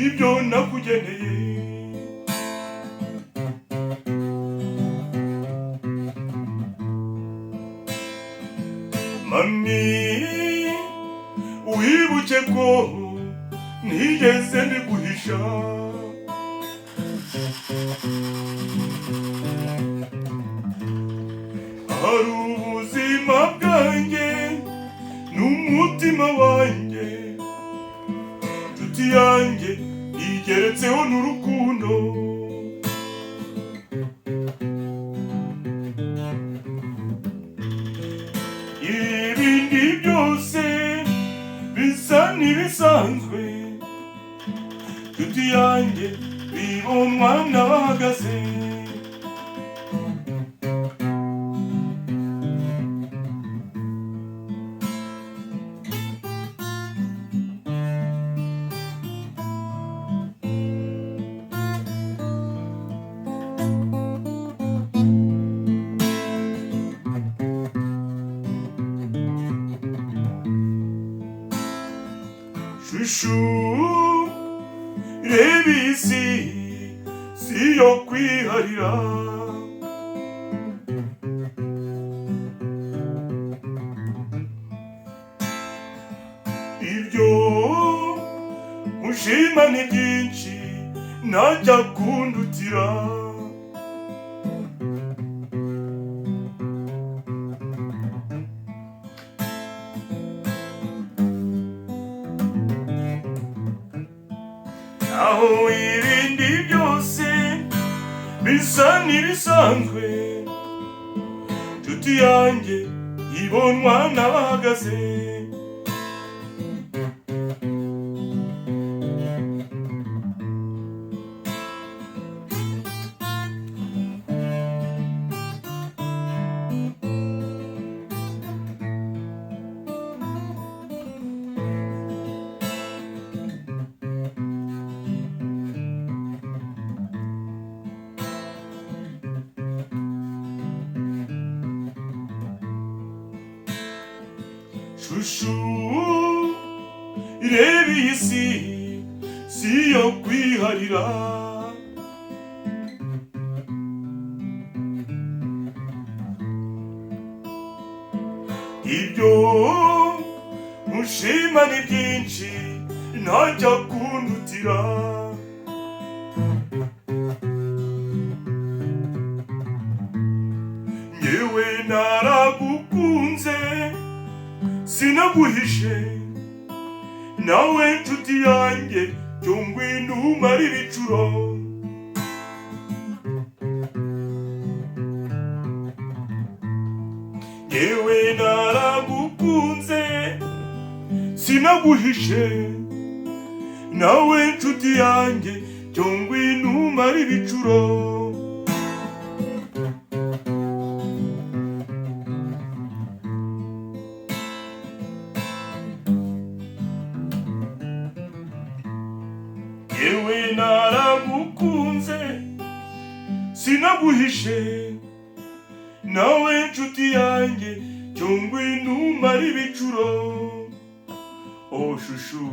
ibyo nakugeneye. Mami wibuke ko ntigeze mbiguhisha, hari ubuzima bwanjye n'umutima wanjye, nshuti yanjye igeretseho n'urukundo. Ibindi byose bisa n'ibisanzwe, nshuti yanjye bibonwa n'abahagaze. Shushu reba isi si yo kwiharira, ibyo mushima ni byinshi ntajya kundutira. Aho ibindi byose bisa n'ibisanzwe, nshuti yanjye ibonwa n'abahagaze. Shushu reba isi si yo kwiharira, ibyo mushima ni byinshi ntajya kundutira. Nyewe naragukunze sinaguhishe, nawe nshuti yanjye cyo ngwino umare ibicuro. Nyewe naragukunze sinaguhishe, nawe nshuti yanjye cyo ngwino umare ibicuro. Yewe naragukunze sinaguhishe, nawe nshuti yanjye cyo ngwino umare ibicuro. Oh shushu